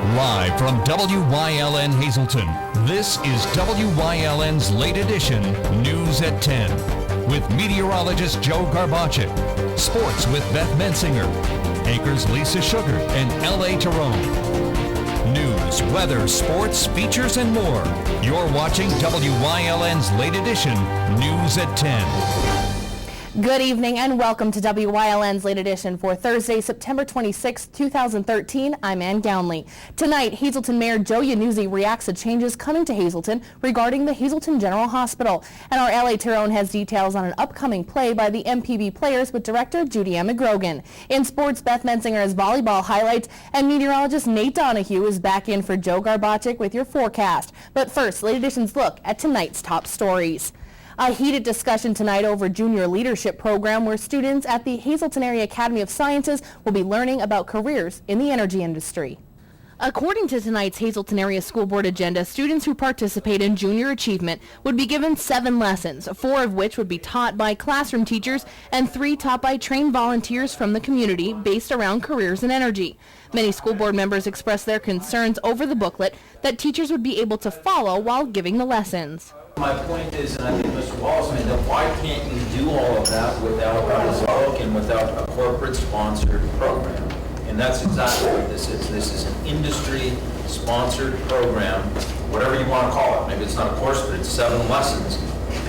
Live from WYLN Hazleton, this is WYLN's Late Edition News at 10 with meteorologist Joe Garbacek, sports with Beth Mensinger, anchors Lisa Sugar and L.A. Tyrone. News, weather, sports, features, and more. You're watching WYLN's Late Edition News at 10. Good evening and welcome to WYLN's Late Edition for Thursday, September 26, 2013. I'm Ann Gownley. Tonight, Hazleton Mayor Joe Yannuzzi reacts to changes coming to Hazleton regarding the Hazleton General Hospital. And our L.A. Tyrone has details on an upcoming play by the MPB Players with director Judy Ann McGrogan. In sports, Beth Mensinger has volleyball highlights, and meteorologist Nate Donahue is back in for Joe Garbacek with your forecast. But first, Late Edition's look at tonight's top stories. A heated discussion tonight over junior leadership program where students at the Hazleton Area Academy of Sciences will be learning about careers in the energy industry. According to tonight's Hazleton Area School Board agenda, students who participate in junior achievement would be given 7 lessons, 4 of which would be taught by classroom teachers and 3 taught by trained volunteers from the community based around careers in energy. Many school board members expressed their concerns over the booklet that teachers would be able to follow while giving the lessons. My point is, and I think Mr. Wallace made that, why can't you do all of that without a book and without a corporate-sponsored program? And that's exactly what this is. This is an industry-sponsored program, whatever you want to call it. Maybe it's not a course, but it's 7 lessons,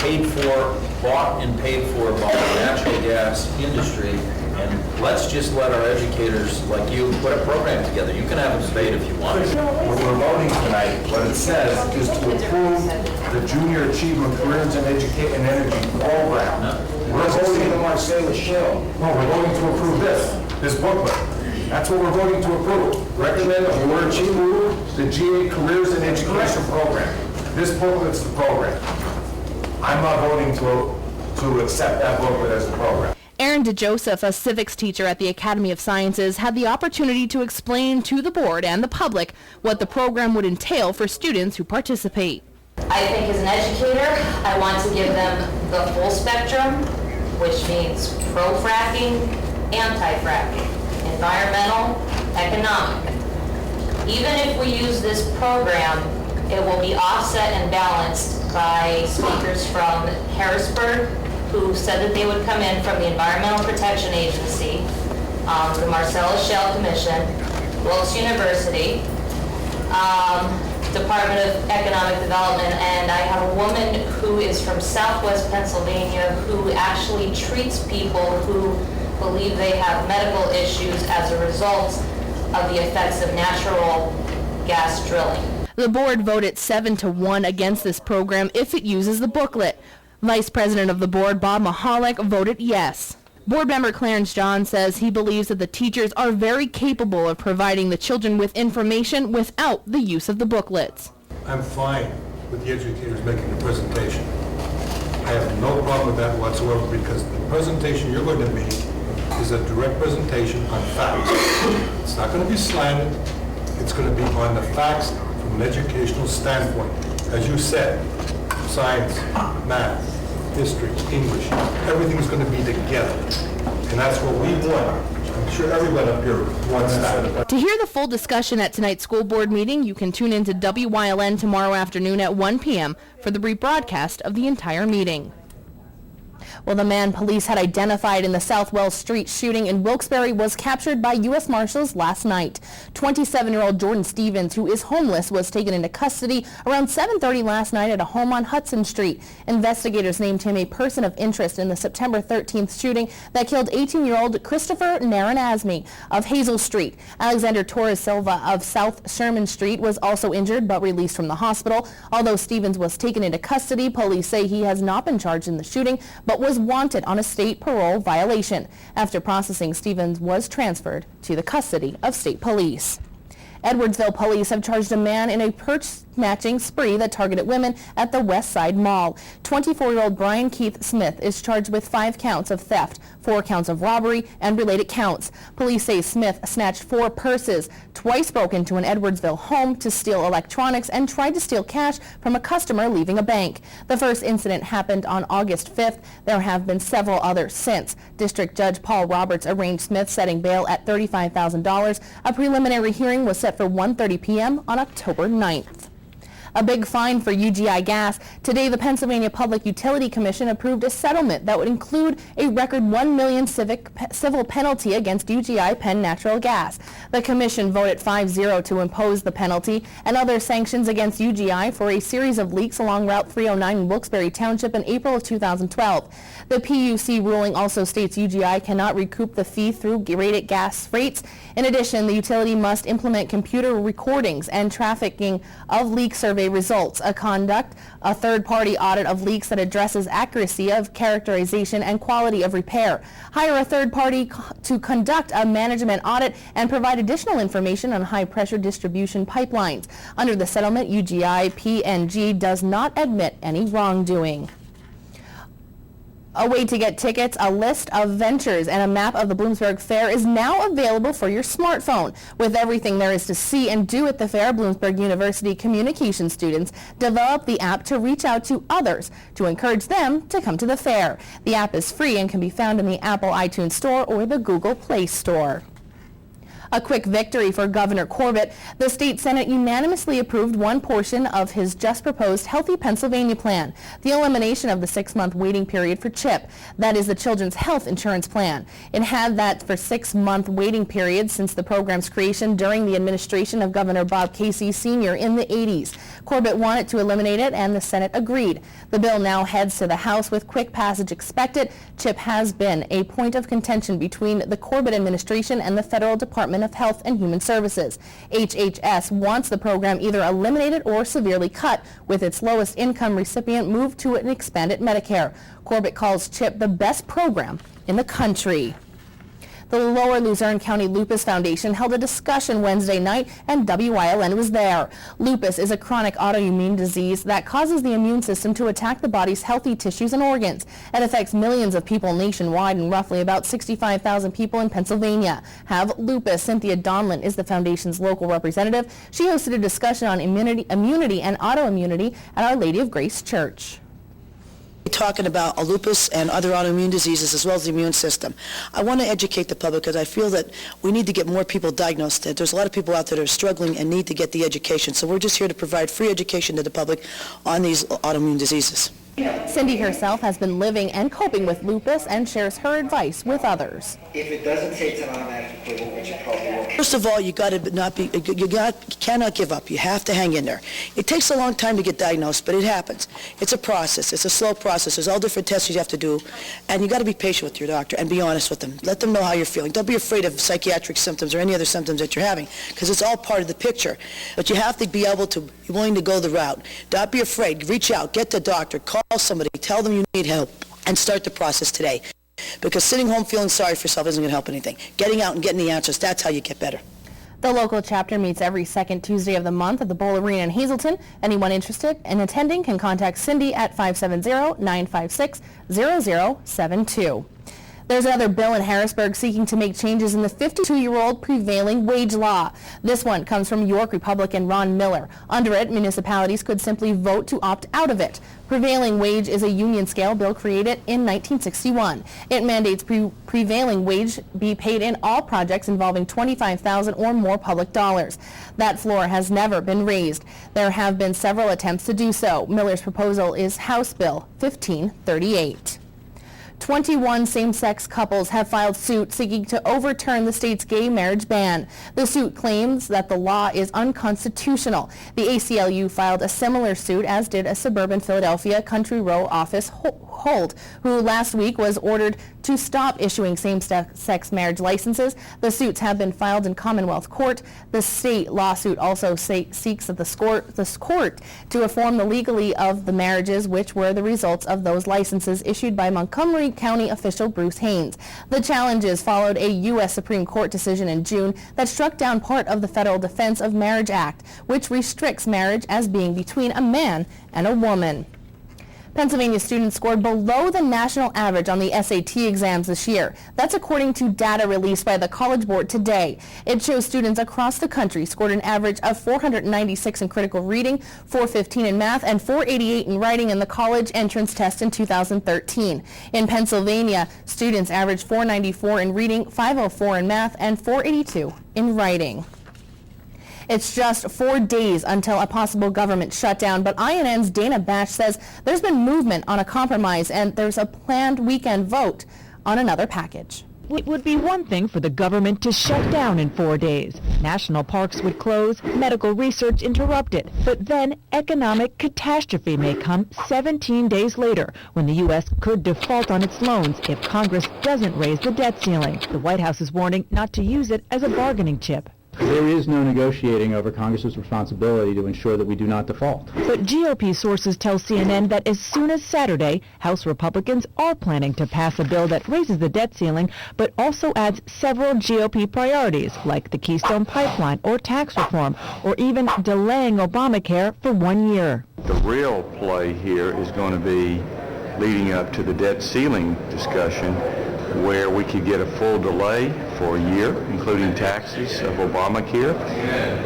paid for, bought and paid for by the natural gas industry. And let's just let our educators, like you, put a program together. You can have a debate if you want. What we're voting tonight, what it says is to approve the Junior Achievement Careers in Energy program. We're voting to Marcella Shell. No, we're voting to approve this booklet. That's what we're voting to approve. Recommend that we're achieving the GA Careers in Education program. This booklet's the program. I'm not voting to accept that booklet as the program. Aaron DeJoseph, a civics teacher at the Academy of Sciences, had the opportunity to explain to the board and the public what the program would entail for students who participate. I think as an educator, I want to give them the full spectrum, which means pro-fracking, anti-fracking, environmental, economic. Even if we use this program, it will be offset and balanced by speakers from Harrisburg, who said that they would come in from the Environmental Protection Agency, the Marcellus Shale Commission, Wilkes University, Department of Economic Development, and I have a woman who is from Southwest Pennsylvania who actually treats people who believe they have medical issues as a result of the effects of natural gas drilling. The board voted 7-1 against this program if it uses the booklet. Vice President of the board, Bob Mahalik, voted yes. Board member Clarence John says he believes that the teachers are very capable of providing the children with information without the use of the booklets. I'm fine with the educators making the presentation. I have no problem with that whatsoever because the presentation you're going to make is a direct presentation on facts. It's not going to be slanted. It's going to be on the facts from an educational standpoint. As you said, science, math, history, English, everything's going to be together. And that's what we want. I'm sure everyone up here wants that. To hear the full discussion at tonight's school board meeting, you can tune into WYLN tomorrow afternoon at 1 p.m. for the rebroadcast of the entire meeting. Well, the man police had identified in the South Wells Street shooting in Wilkes-Barre was captured by U.S. Marshals last night. 27-year-old Jordan Stevens, who is homeless, was taken into custody around 7:30 last night at a home on Hudson Street. Investigators named him a person of interest in the September 13th shooting that killed 18-year-old Christopher Naranazmi of Hazel Street. Alexander Torres Silva of South Sherman Street was also injured but released from the hospital. Although Stevens was taken into custody, police say he has not been charged in the shooting but was wanted on a state parole violation. After processing, Stevens was transferred to the custody of state police. Edwardsville police have charged a man in a purse-snatching spree that targeted women at the West Side Mall. 24-year-old Brian Keith Smith is charged with 5 counts of theft, 4 counts of robbery, and related counts. Police say Smith snatched 4 purses, twice broke into an Edwardsville home to steal electronics, and tried to steal cash from a customer leaving a bank. The first incident happened on August 5th. There have been several others since. District Judge Paul Roberts arraigned Smith, setting bail at $35,000. A preliminary hearing was set set for 1:30 p.m. on October 9th. A big fine for UGI Gas. Today, the Pennsylvania Public Utility Commission approved a settlement that would include a record $1 million civil penalty against UGI Penn Natural Gas. The commission voted 5-0 to impose the penalty and other sanctions against UGI for a series of leaks along Route 309 in Wilkes-Barre Township in April of 2012. The PUC ruling also states UGI cannot recoup the fee through rated gas rates. In addition, the utility must implement computer recordings and tracking of leak survey results, conduct a third-party audit of leaks that addresses accuracy of characterization and quality of repair, hire a third party to conduct a management audit, and provide additional information on high-pressure distribution pipelines. Under the settlement, UGI PNG does not admit any wrongdoing. A way to get tickets, a list of ventures, and a map of the Bloomsburg Fair is now available for your smartphone. With everything there is to see and do at the fair, Bloomsburg University communication students developed the app to reach out to others to encourage them to come to the fair. The app is free and can be found in the Apple iTunes Store or the Google Play Store. A quick victory for Governor Corbett. The state Senate unanimously approved one portion of his just proposed Healthy Pennsylvania plan, the elimination of the 6-month waiting period for CHIP. That is the Children's Health Insurance Plan. It had that for 6-month waiting period since the program's creation during the administration of Governor Bob Casey Sr. in the 80s. Corbett wanted to eliminate it, and the Senate agreed. The bill now heads to the House with quick passage expected. CHIP has been a point of contention between the Corbett administration and the Federal Department of Health and Human Services. HHS wants the program either eliminated or severely cut, with its lowest income recipient moved to an expanded Medicare. Corbett calls CHIP the best program in the country. The Lower Luzerne County Lupus Foundation held a discussion Wednesday night, and WYLN was there. Lupus is a chronic autoimmune disease that causes the immune system to attack the body's healthy tissues and organs. It affects millions of people nationwide, and roughly about 65,000 people in Pennsylvania have lupus. Cynthia Donlin is the foundation's local representative. She hosted a discussion on immunity and autoimmunity at Our Lady of Grace Church. Talking about lupus and other autoimmune diseases as well as the immune system. I want to educate the public because I feel that we need to get more people diagnosed. There's a lot of people out there that are struggling and need to get the education. So we're just here to provide free education to the public on these autoimmune diseases. Cindy herself has been living and coping with lupus and shares her advice with others. If it doesn't say it's an automatic approval, which it probably will. First of all, you cannot give up. You have to hang in there. It takes a long time to get diagnosed, but it happens. It's a process. It's a slow process. There's all different tests you have to do, and you got to be patient with your doctor and be honest with them. Let them know how you're feeling. Don't be afraid of psychiatric symptoms or any other symptoms that you're having, because it's all part of the picture. But you have to be able to be willing to go the route. Don't be afraid. Reach out. Get the doctor. Call somebody. Tell them you need help, and start the process today. Because sitting home feeling sorry for yourself isn't going to help anything. Getting out and getting the answers, that's how you get better. The local chapter meets every second Tuesday of the month at the Bowl Arena in Hazleton. Anyone interested in attending can contact Cindy at 570-956-0072. There's another bill in Harrisburg seeking to make changes in the 52-year-old prevailing wage law. This one comes from York Republican Ron Miller. Under it, municipalities could simply vote to opt out of it. Prevailing wage is a union scale bill created in 1961. It mandates prevailing wage be paid in all projects involving $25,000 or more public dollars. That floor has never been raised. There have been several attempts to do so. Miller's proposal is House Bill 1538. 21 same-sex couples have filed suit seeking to overturn the state's gay marriage ban. The suit claims that the law is unconstitutional. The ACLU filed a similar suit, as did a suburban Philadelphia Country Row office Holt, who last week was ordered to stop issuing same-sex marriage licenses. The suits have been filed in Commonwealth Court. The state lawsuit also seeks that the court to reform the legality of the marriages, which were the results of those licenses issued by Montgomery County official Bruce Haynes. The challenges followed a U.S. Supreme Court decision in June that struck down part of the Federal Defense of Marriage Act, which restricts marriage as being between a man and a woman. Pennsylvania students scored below the national average on the SAT exams this year. That's according to data released by the College Board today. It shows students across the country scored an average of 496 in critical reading, 415 in math, and 488 in writing in the college entrance test in 2013. In Pennsylvania, students averaged 494 in reading, 504 in math, and 482 in writing. It's just 4 days until a possible government shutdown, but INN's Dana Bash says there's been movement on a compromise and there's a planned weekend vote on another package. It would be one thing for the government to shut down in 4 days. National parks would close, medical research interrupted. But then economic catastrophe may come 17 days later when the U.S. could default on its loans if Congress doesn't raise the debt ceiling. The White House is warning not to use it as a bargaining chip. There is no negotiating over Congress's responsibility to ensure that we do not default. But GOP sources tell CNN that as soon as Saturday, House Republicans are planning to pass a bill that raises the debt ceiling, but also adds several GOP priorities, like the Keystone Pipeline or tax reform, or even delaying Obamacare for 1 year. The real play here is going to be leading up to the debt ceiling discussion, where we could get a full delay for a year, including taxes of Obamacare.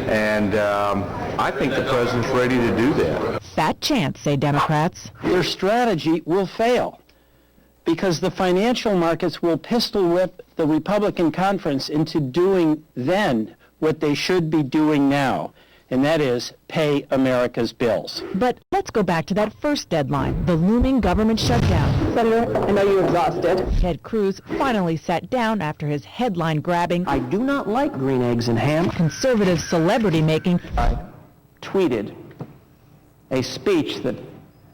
And I think the president's ready to do that. Fat chance, say Democrats. Their strategy will fail because the financial markets will pistol whip the Republican conference into doing then what they should be doing now, and that is pay America's bills. But let's go back to that first deadline, the looming government shutdown. Senator, I know you're exhausted. Ted Cruz finally sat down after his headline-grabbing, I do not like green eggs and ham. conservative celebrity-making I tweeted a speech that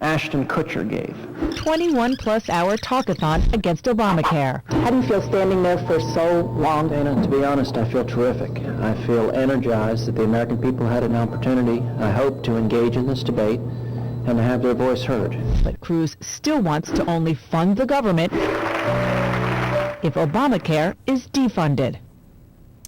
Ashton Kutcher gave. 21-plus-hour talkathon against Obamacare. How do you feel standing there for so long? Dana, to be honest, I feel terrific. I feel energized that the American people had an opportunity, I hope, to engage in this debate and to have their voice heard. But Cruz still wants to only fund the government if Obamacare is defunded.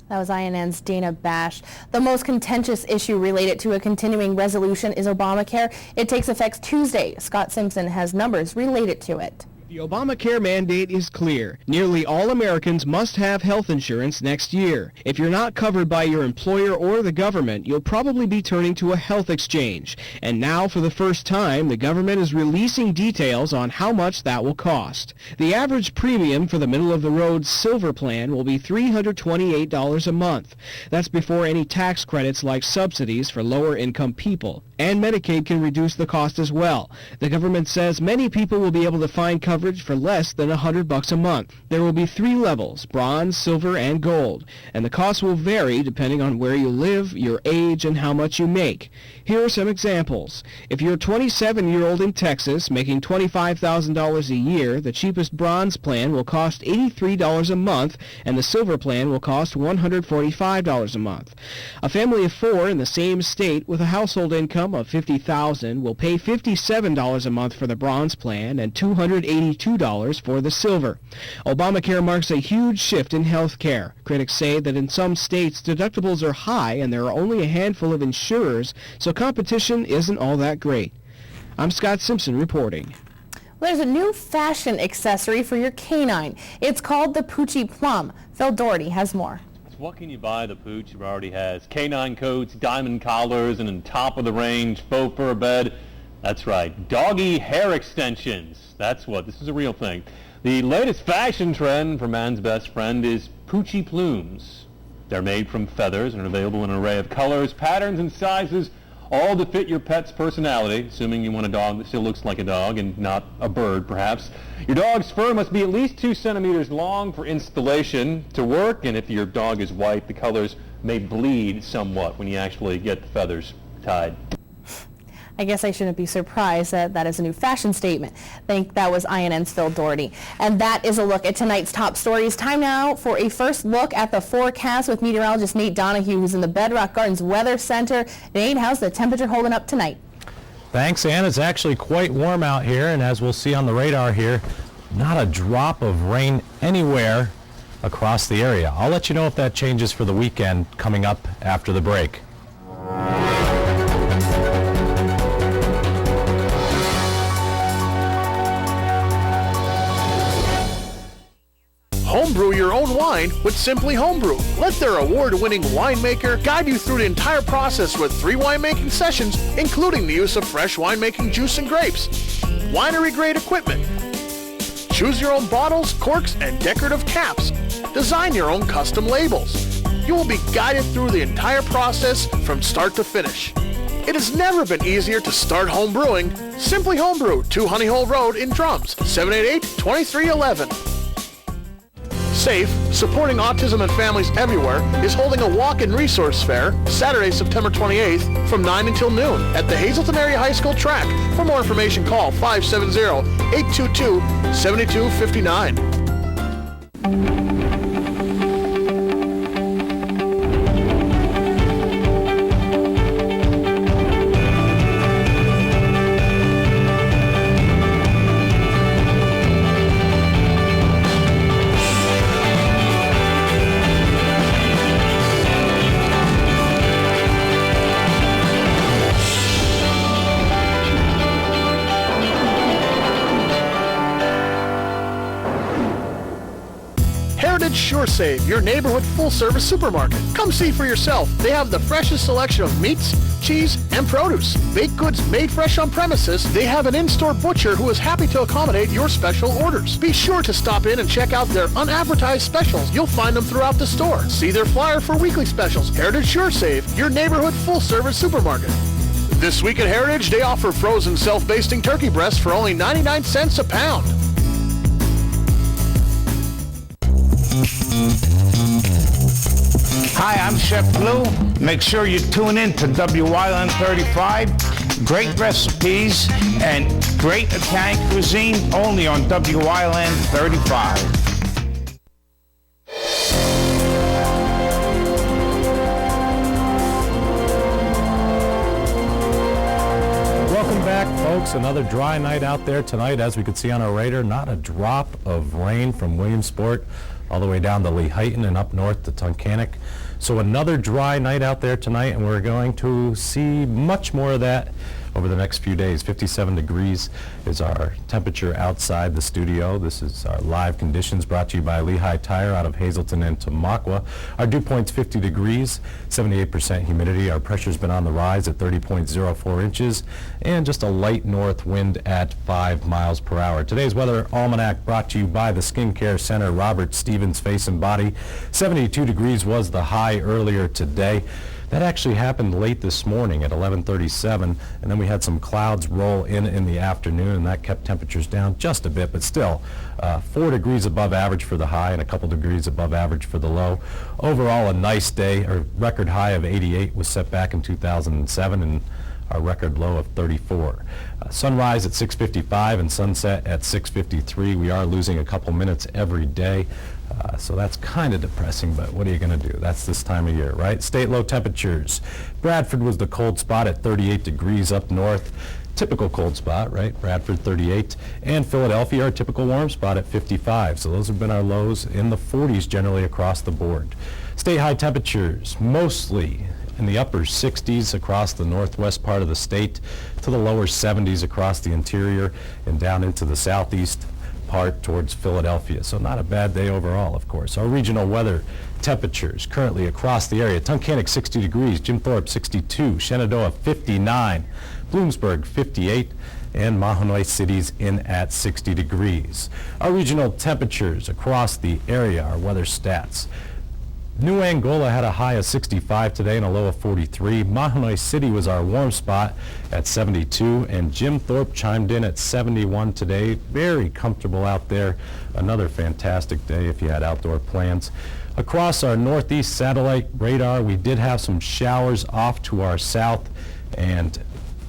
That was INN's Dana Bash. The most contentious issue related to a continuing resolution is Obamacare. It takes effect Tuesday. Scott Simpson has numbers related to it. The Obamacare mandate is clear. Nearly all Americans must have health insurance next year. If you're not covered by your employer or the government, you'll probably be turning to a health exchange. And now, for the first time, the government is releasing details on how much that will cost. The average premium for the middle-of-the-road Silver plan will be $328 a month. That's before any tax credits like subsidies for lower-income people. And Medicaid can reduce the cost as well. The government says many people will be able to find coverage for less than $100 a month. There will be 3 levels, bronze, silver, and gold, and the cost will vary depending on where you live, your age, and how much you make. Here are some examples. If you're a 27-year-old in Texas making $25,000 a year, the cheapest bronze plan will cost $83 a month, and the silver plan will cost $145 a month. A family of 4 in the same state with a household income of $50,000 will pay $57 a month for the bronze plan and $282 for the silver. Obamacare marks a huge shift in health care. Critics say that in some states deductibles are high and there are only a handful of insurers, so competition isn't all that great. I'm Scott Simpson reporting. There's a new fashion accessory for your canine. It's called the Poochie Plum. Phil Doherty has more. What can you buy the Pooch who already has canine coats, diamond collars, and in top-of-the-range faux fur bed? That's right, doggy hair extensions. That's what, this is a real thing. The latest fashion trend for man's best friend is Poochie plumes. They're made from feathers and are available in an array of colors, patterns, and sizes, all to fit your pet's personality, assuming you want a dog that still looks like a dog and not a bird, perhaps. Your dog's fur must be at least 2 centimeters long for installation to work, and if your dog is white, the colors may bleed somewhat when you actually get the feathers tied. I guess I shouldn't be surprised that that is a new fashion statement. I think that was INN's Phil Doherty. And that is a look at tonight's top stories. Time now for a first look at the forecast with meteorologist Nate Donahue, who's in the Bedrock Gardens Weather Center. Nate, how's the temperature holding up tonight? Thanks, Ann. It's actually quite warm out here, and as we'll see on the radar here, not a drop of rain anywhere across the area. I'll let you know if that changes for the weekend coming up after the break. Homebrew your own wine with Simply Homebrew. Let their award-winning winemaker guide you through the entire process with 3 winemaking sessions, including the use of fresh winemaking juice and grapes, winery-grade equipment. Choose your own bottles, corks, and decorative caps. Design your own custom labels. you will be guided through the entire process from start to finish. It has never been easier to start home brewing. Simply Homebrew, 2 Honey Hole Road in Drums, 788-2311. SAFE, supporting autism and families everywhere, is holding a walk-in resource fair Saturday, September 28th from 9 until noon at the Hazleton Area High School track. For more information, call 570-822-7259. SureSave, your neighborhood full-service supermarket. Come see for yourself. They have the freshest selection of meats, cheese, and produce. Baked goods made fresh on premises. They have an in-store butcher who is happy to accommodate your special orders. Be sure to stop in and check out their unadvertised specials. You'll find them throughout the store. See their flyer for weekly specials. Heritage SureSave, your neighborhood full-service supermarket. This week at Heritage, they offer frozen self-basting turkey breasts for only 99 cents a pound. Hi, I'm Chef Blue. Make sure you tune in to WYLN 35. Great recipes and great Italian cuisine only on WYLN 35. Welcome back, folks. Another dry night out there tonight. As we could see on our radar, not a drop of rain from Williamsport all the way down to Lehighton and up north to Tunkhannock. So another dry night out there tonight, and we're going to see much more of that over the next few days. 57 degrees is our temperature outside the studio. This is our live conditions brought to you by Lehigh Tire out of Hazleton and Tamaqua. Our dew point's 50 degrees, 78% humidity. Our pressure's been on the rise at 30.04 inches, and just a light north wind at 5 miles per hour. Today's weather almanac brought to you by the Skincare Center, Robert Stevens Face and Body. 72 degrees was the high earlier today. That actually happened late this morning at 11:37, and then we had some clouds roll in the afternoon, and that kept temperatures down just a bit, but still 4 degrees above average for the high and a couple degrees above average for the low. Overall, a nice day. Our record high of 88 was set back in 2007, and our record low of 34. Sunrise at 6:55 and sunset at 6:53. We are losing a couple minutes every day. So that's kind of depressing, but what are you going to do? That's this time of year, right? State low temperatures. Bradford was the cold spot at 38 degrees up north. Typical cold spot, right? Bradford 38. And Philadelphia, our typical warm spot at 55. So those have been our lows in the 40s generally across the board. State high temperatures, mostly in the upper 60s across the northwest part of the state to the lower 70s across the interior and down into the southeast part towards Philadelphia. So not a bad day overall, of course. Our regional weather temperatures currently across the area. Tunkhannock 60 degrees, Jim Thorpe 62, Shenandoah 59, Bloomsburg 58, and Mahanoy City's in at 60 degrees. Our regional temperatures across the area, our weather stats. New Angola had a high of 65 today and a low of 43. Mahanoy City was our warm spot at 72, and Jim Thorpe chimed in at 71 today. Very comfortable out there. Another fantastic day if you had outdoor plans. Across our northeast satellite radar, we did have some showers off to our south and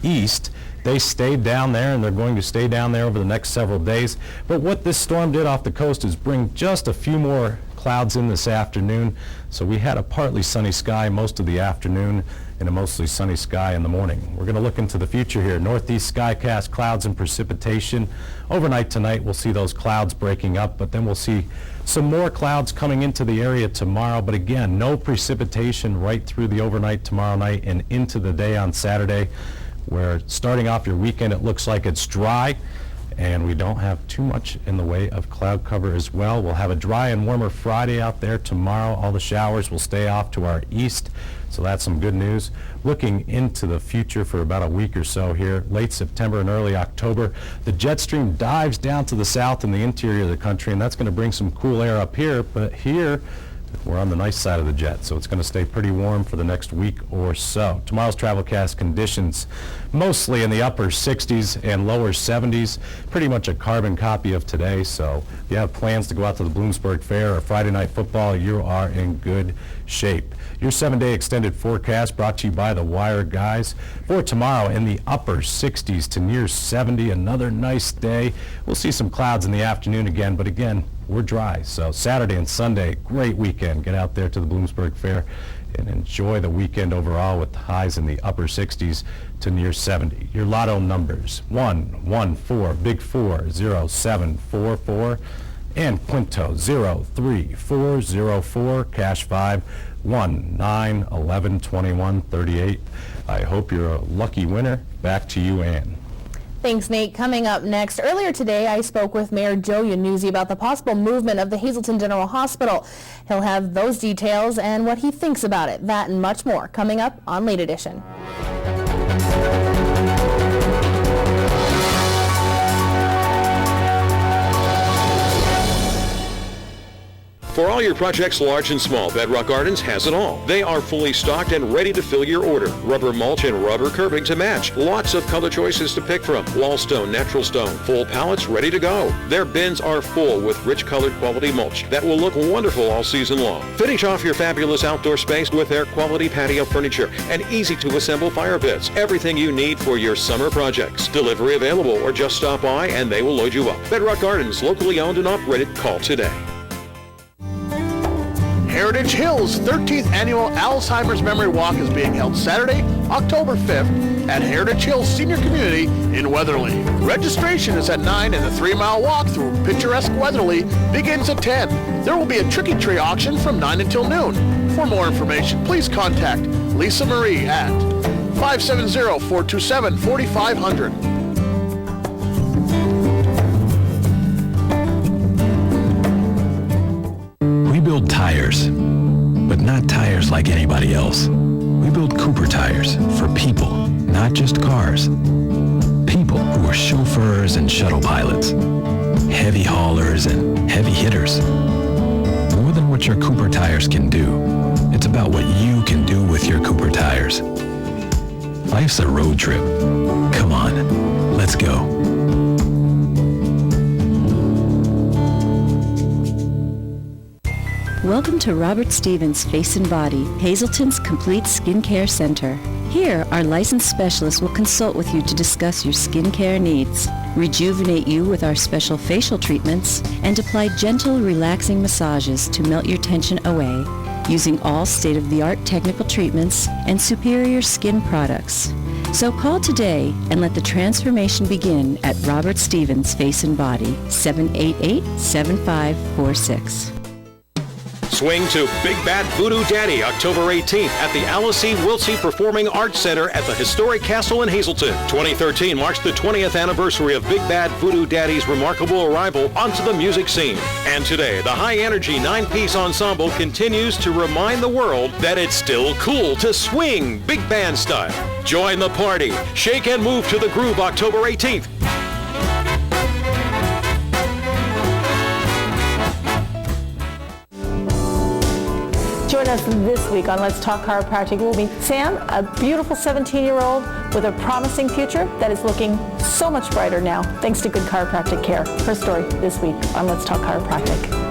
east. They stayed down there, and they're going to stay down there over the next several days. But what this storm did off the coast is bring just a few more clouds in this afternoon. So we had a partly sunny sky most of the afternoon and a mostly sunny sky in the morning. We're going to look into the future here. Northeast skycast clouds and precipitation. Overnight tonight, we'll see those clouds breaking up, but then we'll see some more clouds coming into the area tomorrow. But again, no precipitation right through the overnight tomorrow night and into the day on Saturday, where starting off your weekend, it looks like it's dry, and we don't have too much in the way of cloud cover as well. We'll have a dry and warmer Friday out there tomorrow. All the showers will stay off to our east, so that's some good news. Looking into the future for about a week or so here, late September and early October, the jet stream dives down to the south in the interior of the country, and that's going to bring some cool air up here. But here, We're on the nice side of the jet, so it's going to stay pretty warm for the next week or so. Tomorrow's Travelcast conditions mostly in the upper 60s and lower 70s, pretty much a carbon copy of today. So if you have plans to go out to the Bloomsburg Fair or Friday Night Football, you are in good shape. Your 7-day extended forecast brought to you by the Wire guys. For tomorrow, in the upper 60s to near 70, another nice day. We'll see some clouds in the afternoon again, but again, we're dry. So Saturday and Sunday, great weekend. Get out there to the Bloomsburg Fair and enjoy the weekend overall with highs in the upper 60s to near 70. Your lotto numbers: 114, Big 4, 0744, and Quinto 03404, cash 5, 1, 9, 11, 21, 38. I hope you're a lucky winner. Back to you, Ann. Thanks, Nate. Coming up next, earlier today I spoke with Mayor Joe Yannuzzi about the possible movement of the Hazleton General Hospital. He'll have those details and what he thinks about it. That and much more coming up on Late Edition. For all your projects large and small, Bedrock Gardens has it all. They are fully stocked and ready to fill your order. Rubber mulch and rubber curbing to match. Lots of color choices to pick from. Wall stone, natural stone, full pallets ready to go. Their bins are full with rich colored quality mulch that will look wonderful all season long. Finish off your fabulous outdoor space with their quality patio furniture and easy to assemble fire pits. Everything you need for your summer projects. Delivery available, or just stop by and they will load you up. Bedrock Gardens, locally owned and operated. Call today. Heritage Hills 13th Annual Alzheimer's Memory Walk is being held Saturday, October 5th at Heritage Hills Senior Community in Weatherly. Registration is at 9 and the 3-mile walk through picturesque Weatherly begins at 10. There will be a tricky tree auction from 9 until noon. For more information, please contact Lisa Marie at 570-427-4500. We build tires, but not tires like anybody else. We build Cooper tires for people, not just cars. People who are chauffeurs and shuttle pilots, heavy haulers and heavy hitters. More than what your Cooper tires can do, it's about what you can do with your Cooper tires. Life's a road trip. Come on, let's go. Welcome to Robert Stevens Face and Body, Hazleton's complete skincare center. Here, our licensed specialists will consult with you to discuss your skincare needs, rejuvenate you with our special facial treatments, and apply gentle, relaxing massages to melt your tension away, using all state-of-the-art technical treatments and superior skin products. So call today and let the transformation begin at Robert Stevens Face and Body, 788-7546. Swing to Big Bad Voodoo Daddy October 18th at the Alice E. Wiltsey Performing Arts Center at the historic castle in Hazleton. 2013 marks the 20th anniversary of Big Bad Voodoo Daddy's remarkable arrival onto the music scene. And today, the high-energy 9-piece ensemble continues to remind the world that it's still cool to swing big band style. Join the party. Shake and move to the groove October 18th. Join us this week on Let's Talk Chiropractic. We'll meet Sam, a beautiful 17-year-old with a promising future that is looking so much brighter now, thanks to good chiropractic care. Her story this week on Let's Talk Chiropractic.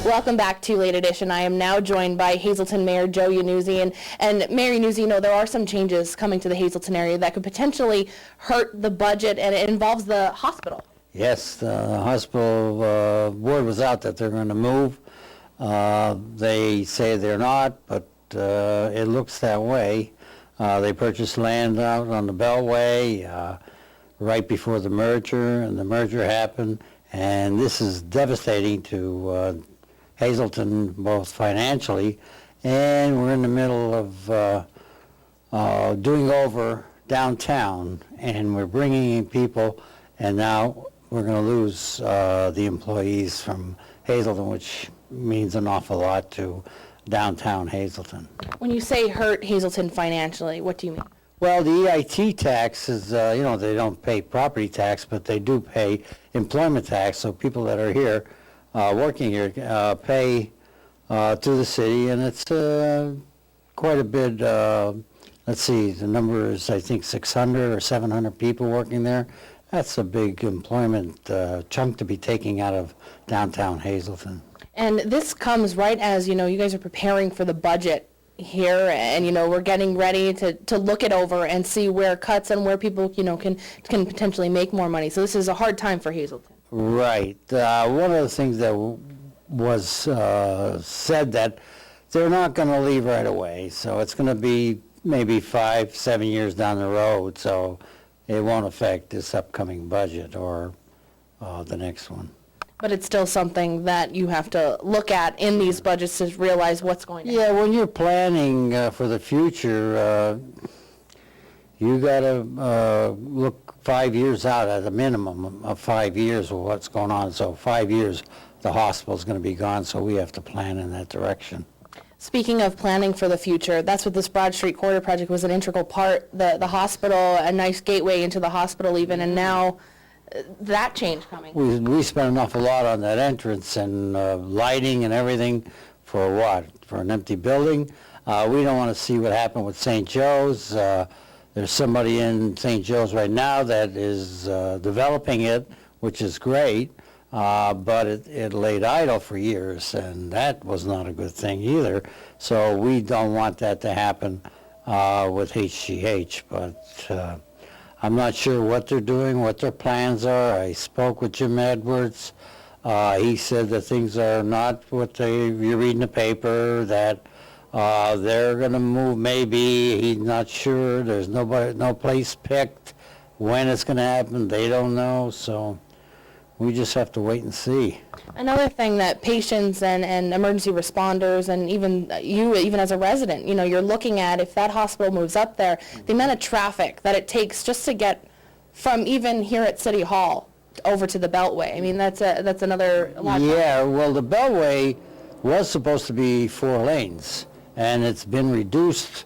Welcome back to Late Edition. I am now joined by Hazleton Mayor Joe Yannuzzi. And Mayor Yannuzzi, you know, there are some changes coming to the Hazleton area that could potentially hurt the budget, and it involves the hospital. Yes, the hospital word was out that they're going to move. They say they're not, but it looks that way. They purchased land out on the Beltway right before the merger, and the merger happened. And this is devastating to Hazleton, both financially, and we're in the middle of doing over downtown, and we're bringing in people, and now we're going to lose the employees from Hazelton, which means an awful lot to downtown Hazelton. When you say hurt Hazelton financially, what do you mean? Well, the EIT tax is, they don't pay property tax, but they do pay employment tax, so people that are here, working here, pay to the city, and it's quite a bit. Let's see, the number is, I think, 600 or 700 people working there. That's a big employment chunk to be taking out of downtown Hazelton. And this comes right as, you guys are preparing for the budget here, and, we're getting ready to look it over and see where cuts and where people, can potentially make more money. So this is a hard time for Hazelton. Right. One of the things that was said that they're not going to leave right away, so it's going to be maybe 5-7 years down the road, so it won't affect this upcoming budget or the next one. But it's still something that you have to look at in these budgets to realize what's going on. Yeah, when you're planning for the future, you got to look 5 years out at a minimum of 5 years of what's going on. So 5 years, the hospital's going to be gone, so we have to plan in that direction. Speaking of planning for the future, that's what this Broad Street Corridor project was an integral part. The hospital, a nice gateway into the hospital even, and now that change coming. We spent an awful lot on that entrance and lighting and everything for what? For an empty building? We don't want to see what happened with St. Joe's. There's somebody in St. Joe's right now that is developing it, which is great, but it laid idle for years, and that was not a good thing either. So we don't want that to happen with HGH, but I'm not sure what they're doing, what their plans are. I spoke with Jim Edwards. He said that things are not what you read in the paper, that they're going to move maybe. He's not sure. There's no place picked. When it's going to happen, they don't know. So we just have to wait and see. Another thing that patients and emergency responders and even you, even as a resident, you're looking at, if that hospital moves up there, the amount of traffic that it takes just to get from even here at City Hall over to the Beltway. I mean, that's another lot. Yeah, well, the Beltway was supposed to be 4 lanes, and it's been reduced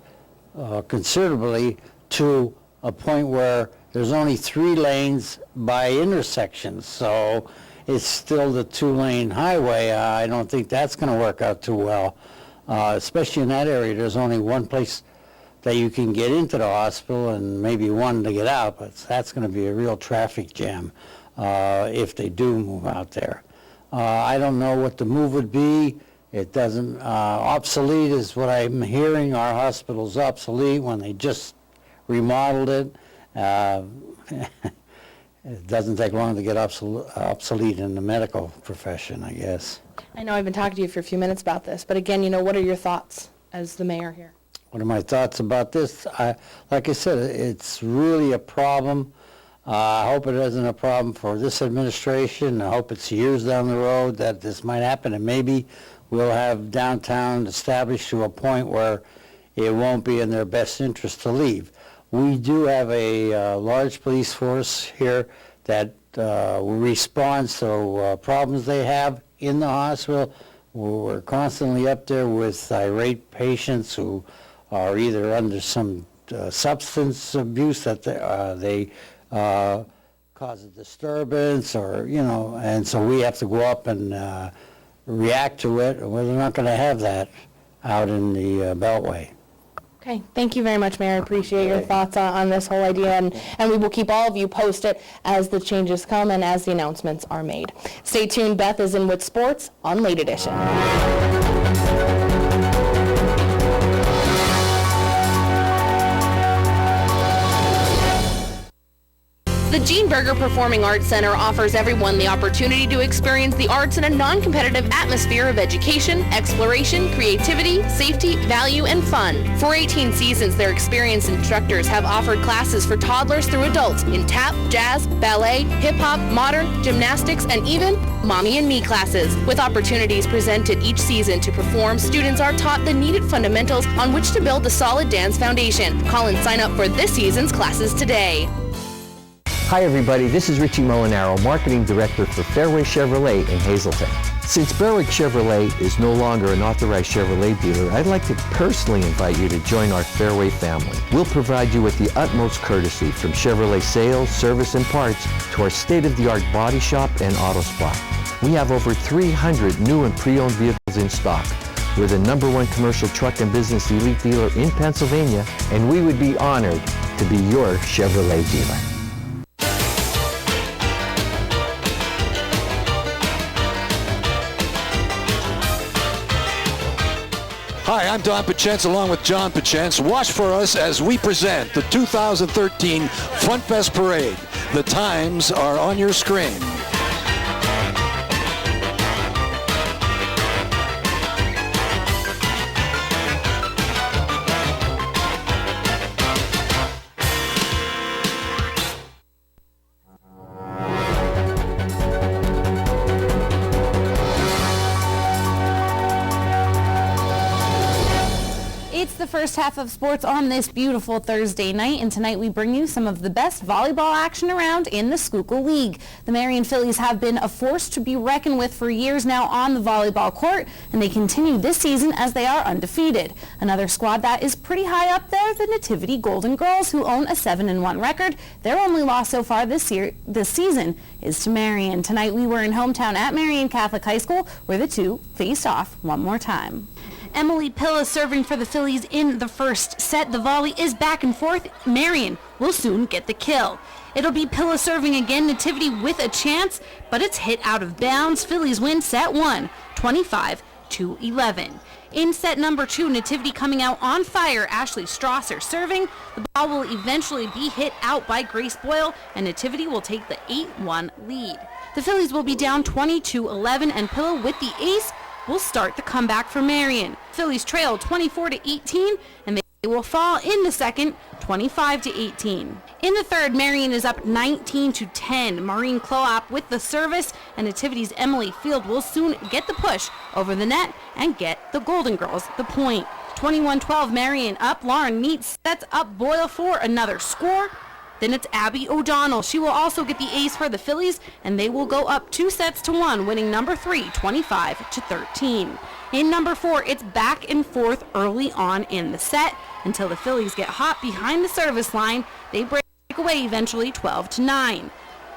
considerably to a point where there's only 3 lanes by intersections, so it's still the 2-lane highway. I don't think that's going to work out too well, especially in that area. There's only one place that you can get into the hospital and maybe one to get out, but that's going to be a real traffic jam if they do move out there. I don't know what the move would be. It doesn't, obsolete is what I'm hearing. Our hospital's obsolete when they just remodeled it. It doesn't take long to get obsolete in the medical profession, I guess. I know I've been talking to you for a few minutes about this, but again, what are your thoughts as the mayor here? What are my thoughts about this? Like I said, it's really a problem. I hope it isn't a problem for this administration. I hope it's years down the road that this might happen, and maybe we'll have downtown established to a point where it won't be in their best interest to leave. We do have a large police force here that responds to problems they have in the hospital. We're constantly up there with irate patients who are either under some substance abuse that they cause a disturbance, or, and so we have to go up and react to it. Well, they're not going to have that out in the Beltway. Okay, thank you very much, Mayor. I appreciate your thoughts on this whole idea, and we will keep all of you posted as the changes come and as the announcements are made. Stay tuned. Beth is in with sports on Late Edition. The Steenberger Performing Arts Center offers everyone the opportunity to experience the arts in a non-competitive atmosphere of education, exploration, creativity, safety, value, and fun. For 18 seasons, their experienced instructors have offered classes for toddlers through adults in tap, jazz, ballet, hip-hop, modern, gymnastics, and even Mommy and Me classes. With opportunities presented each season to perform, students are taught the needed fundamentals on which to build a solid dance foundation. Call and sign up for this season's classes today. Hi everybody, this is Richie Molinaro, Marketing Director for Fairway Chevrolet in Hazleton. Since Berwick Chevrolet is no longer an authorized Chevrolet dealer, I'd like to personally invite you to join our Fairway family. We'll provide you with the utmost courtesy from Chevrolet sales, service, and parts to our state-of-the-art body shop and auto spot. We have over 300 new and pre-owned vehicles in stock. We're the #1 commercial truck and business elite dealer in Pennsylvania, and we would be honored to be your Chevrolet dealer. Hi, I'm Don Pachence along with John Pachence. Watch for us as we present the 2013 Front Fest Parade. The times are on your screen. It's the first half of sports on this beautiful Thursday night, and tonight we bring you some of the best volleyball action around in the Schuylkill League. The Marion Phillies have been a force to be reckoned with for years now on the volleyball court, and they continue this season as they are undefeated. Another squad that is pretty high up there, the Nativity Golden Girls, who own a 7-1 record. Their only loss so far this season is to Marion. Tonight we were in hometown at Marion Catholic High School, where the two faced off one more time. Emily Pilla serving for the Phillies in the first set. The volley is back and forth. Marion will soon get the kill. It'll be Pilla serving again. Nativity with a chance, but it's hit out of bounds. Phillies win set 1, 25-11. In set number 2, Nativity coming out on fire. Ashley Strasser serving. The ball will eventually be hit out by Grace Boyle, and Nativity will take the 8-1 lead. The Phillies will be down 22-11, and Pilla with the ace will start the comeback for Marion. Phillies trail 24-18, and they will fall in the second, 25-18. In the third, Marion is up 19-10. Maureen Cloap with the service, and Nativity's Emily Field will soon get the push over the net and get the Golden Girls the point. 21-12, Marion up. Lauren Neat sets up Boyle for another score. Then it's Abby O'Donnell. She will also get the ace for the Phillies, and they will go up 2-1, winning number 3, 25-13. In number 4, it's back and forth early on in the set until the Phillies get hot behind the service line. They break away eventually 12-9.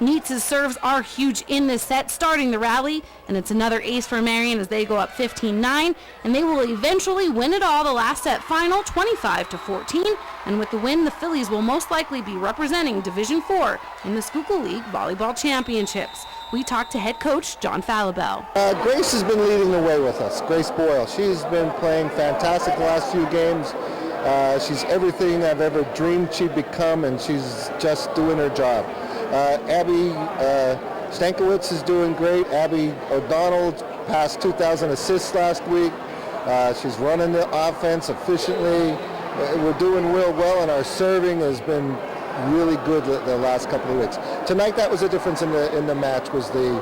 Neats' serves are huge in this set, starting the rally, and it's another ace for Marion as they go up 15-9, and they will eventually win it all. The last set final, 25-14, and with the win, the Phillies will most likely be representing Division IV in the Schuylkill League Volleyball Championships. We talked to head coach John Falabelle. Grace has been leading the way with us, Grace Boyle. She's been playing fantastic the last few games. She's everything I've ever dreamed she'd become, and she's just doing her job. Abby Stankiewicz is doing great. Abby O'Donnell passed 2,000 assists last week. She's running the offense efficiently. We're doing real well, and our serving has been really good the last couple of weeks. Tonight, that was a difference in the match, was the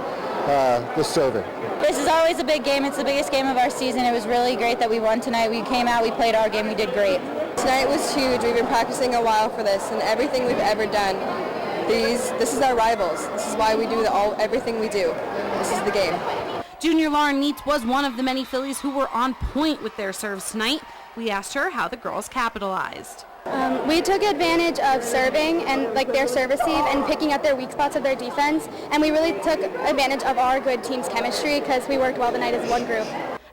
serving. This is always a big game. It's the biggest game of our season. It was really great that we won tonight. We came out, we played our game, we did great. Tonight was huge. We've been practicing a while for this, and everything we've ever done. This is our rivals. This is why we do everything we do. This is the game. Junior Lauren Neitz was one of the many Phillies who were on point with their serves tonight. We asked her how the girls capitalized. We took advantage of serving and their serve receive and picking out their weak spots of their defense, and we really took advantage of our good team's chemistry because we worked well tonight as one group.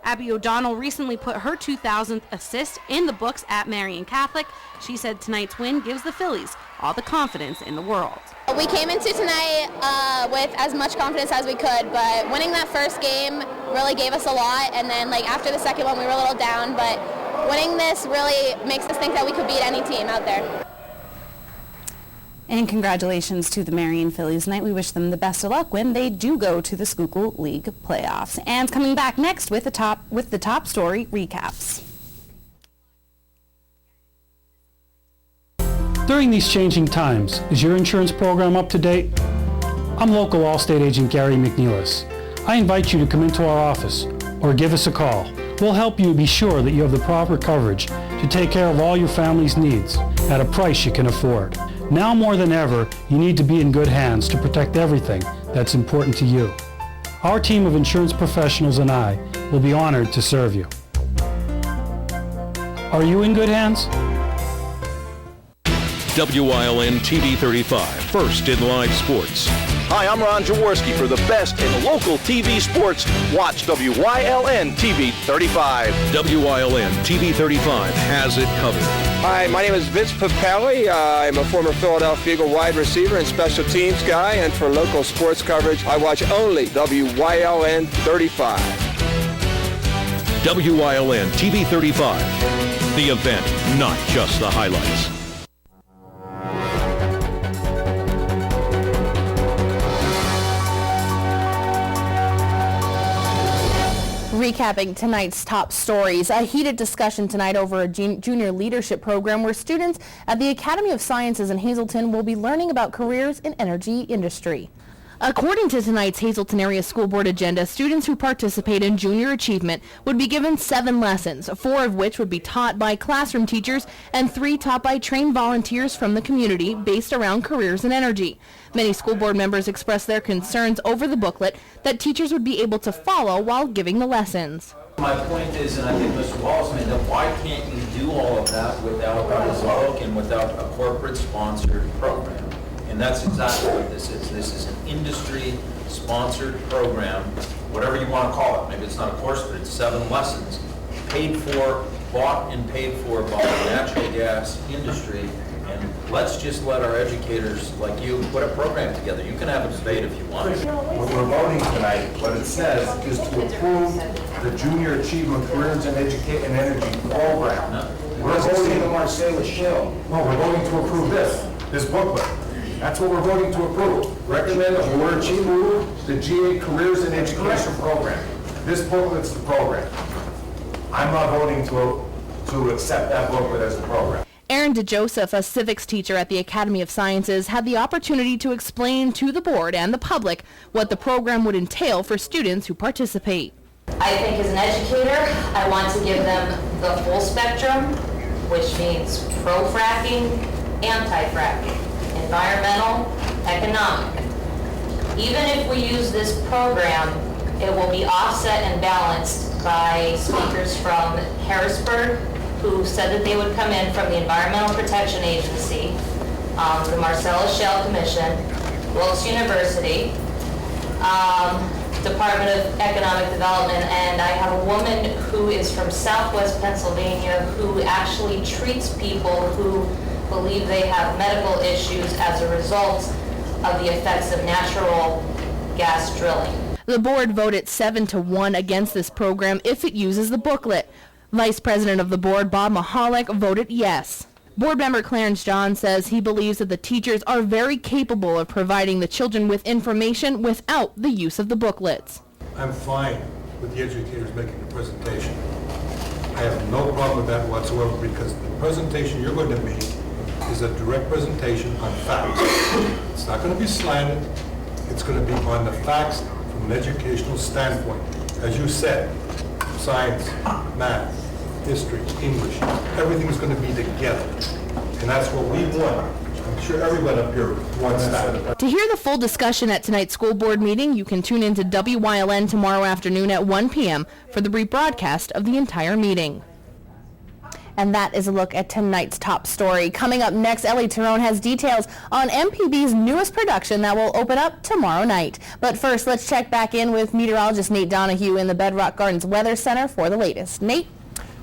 Abby O'Donnell recently put her 2,000th assist in the books at Marion Catholic. She said tonight's win gives the Phillies all the confidence in the world. We came into tonight with as much confidence as we could, but winning that first game really gave us a lot, and then after the second one we were a little down, but winning this really makes us think that we could beat any team out there. And congratulations to the Marion Phillies tonight. We wish them the best of luck when they do go to the Schuylkill League playoffs. And coming back next with the top story recaps. During these changing times, is your insurance program up to date? I'm local Allstate agent Gary McNeilis. I invite you to come into our office or give us a call. We'll help you be sure that you have the proper coverage to take care of all your family's needs at a price you can afford. Now more than ever, you need to be in good hands to protect everything that's important to you. Our team of insurance professionals and I will be honored to serve you. Are you in good hands? WILN TV 35, first in live sports. Hi, I'm Ron Jaworski. For the best in local TV sports, watch WILN TV 35. WILN TV 35 has it covered. Hi, my name is Vince Papelli. I'm a former Philadelphia Eagle wide receiver and special teams guy, and for local sports coverage, I watch only WILN 35. WILN TV 35, the event, not just the highlights. Recapping tonight's top stories, a heated discussion tonight over a junior leadership program where students at the Academy of Sciences in Hazleton will be learning about careers in energy industry. According to tonight's Hazleton Area School Board agenda, students who participate in junior achievement would be given 7 lessons, 4 of which would be taught by classroom teachers and 3 taught by trained volunteers from the community based around careers in energy. Many school board members expressed their concerns over the booklet that teachers would be able to follow while giving the lessons. My point is, and I think Mr. Wallace made that, why can't you do all of that without a book and without a corporate-sponsored program? And that's exactly what this is. This is an industry-sponsored program, whatever you want to call it. Maybe it's not a course, but it's 7 lessons, paid for, bought and paid for by the natural gas industry. And let's just let our educators like you put a program together. You can have a debate if you want. What we're voting tonight, what it says is to approve the Junior Achievement Careers and Energy Program. We're voting to Marcella Shell. No, we're voting to approve this booklet. That's what we're voting to approve. Recommend that we're approve the GA Careers and Education Program. This booklet's the program. I'm not voting to accept that booklet as a program. Aaron DeJoseph, a civics teacher at the Academy of Sciences, had the opportunity to explain to the board and the public what the program would entail for students who participate. I think as an educator, I want to give them the full spectrum, which means pro-fracking, anti-fracking, environmental, economic. Even if we use this program, it will be offset and balanced by speakers from Harrisburg, who said that they would come in from the Environmental Protection Agency, the Marcellus Shale Commission, Wilkes University, Department of Economic Development, and I have a woman who is from Southwest Pennsylvania who actually treats people who believe they have medical issues as a result of the effects of natural gas drilling. The board voted 7-1 against this program if it uses the booklet. Vice President of the board, Bob Mahalik, voted yes. Board member Clarence John says he believes that the teachers are very capable of providing the children with information without the use of the booklets. I'm fine with the educators making the presentation. I have no problem with that whatsoever because the presentation you're going to make is a direct presentation on facts. It's not going to be slanted. It's going to be on the facts from an educational standpoint. As you said, science, math, history, English, everything's going to be together. And that's what we want. I'm sure everyone up here wants that. To hear the full discussion at tonight's school board meeting, you can tune into WYLN tomorrow afternoon at 1 p.m. for the rebroadcast of the entire meeting. And that is a look at tonight's top story. Coming up next, Ellie Tyrone has details on MPB's newest production that will open up tomorrow night. But first, let's check back in with meteorologist Nate Donahue in the Bedrock Gardens Weather Center for the latest. Nate?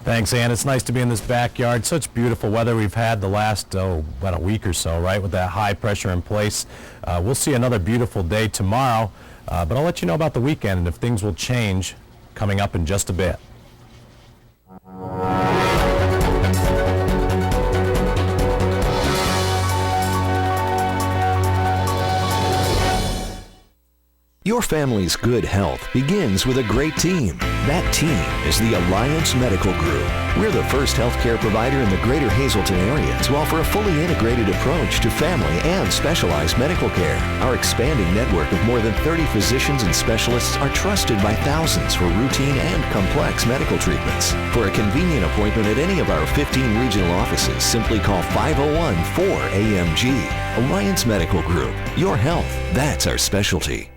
Thanks, Ann. It's nice to be in this backyard. Such beautiful weather we've had the last, about a week or so, right, with that high pressure in place. We'll see another beautiful day tomorrow, but I'll let you know about the weekend and if things will change coming up in just a bit. Your family's good health begins with a great team. That team is the Alliance Medical Group. We're the first healthcare provider in the greater Hazleton area to offer a fully integrated approach to family and specialized medical care. Our expanding network of more than 30 physicians and specialists are trusted by thousands for routine and complex medical treatments. For a convenient appointment at any of our 15 regional offices, simply call 501-4AMG. Alliance Medical Group. Your health, that's our specialty.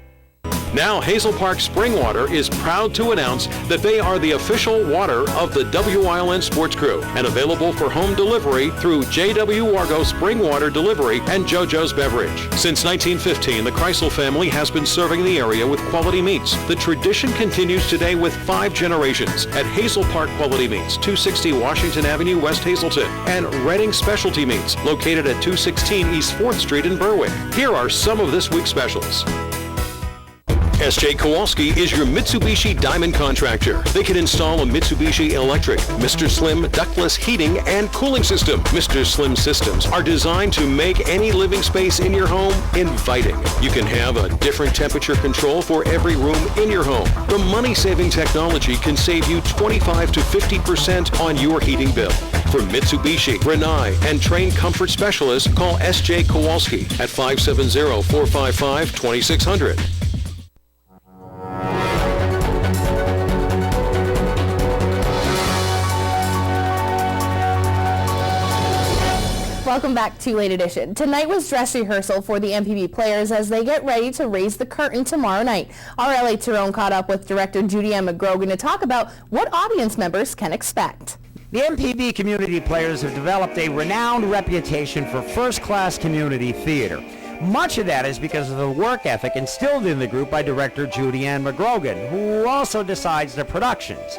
Now, Hazel Park Spring Water is proud to announce that they are the official water of the WILN Sports Crew and available for home delivery through J.W. Wargo Spring Water Delivery and JoJo's Beverage. Since 1915, the Kreisel family has been serving the area with quality meats. The tradition continues today with 5 generations at Hazel Park Quality Meats, 260 Washington Avenue, West Hazleton, and Redding Specialty Meats, located at 216 East 4th Street in Berwick. Here are some of this week's specials. S.J. Kowalski is your Mitsubishi Diamond contractor. They can install a Mitsubishi Electric, Mr. Slim ductless heating and cooling system. Mr. Slim systems are designed to make any living space in your home inviting. You can have a different temperature control for every room in your home. The money-saving technology can save you 25 to 50% on your heating bill. For Mitsubishi, Rinnai, and trained comfort specialists, call S.J. Kowalski at 570-455-2600. Welcome back to Late Edition. Tonight was dress rehearsal for the MPB players as they get ready to raise the curtain tomorrow night. Our LA Tyrone caught up with director Judy Ann McGrogan to talk about what audience members can expect. The MPB community players have developed a renowned reputation for first-class community theater. Much of that is because of the work ethic instilled in the group by director Judy Ann McGrogan, who also decides the productions.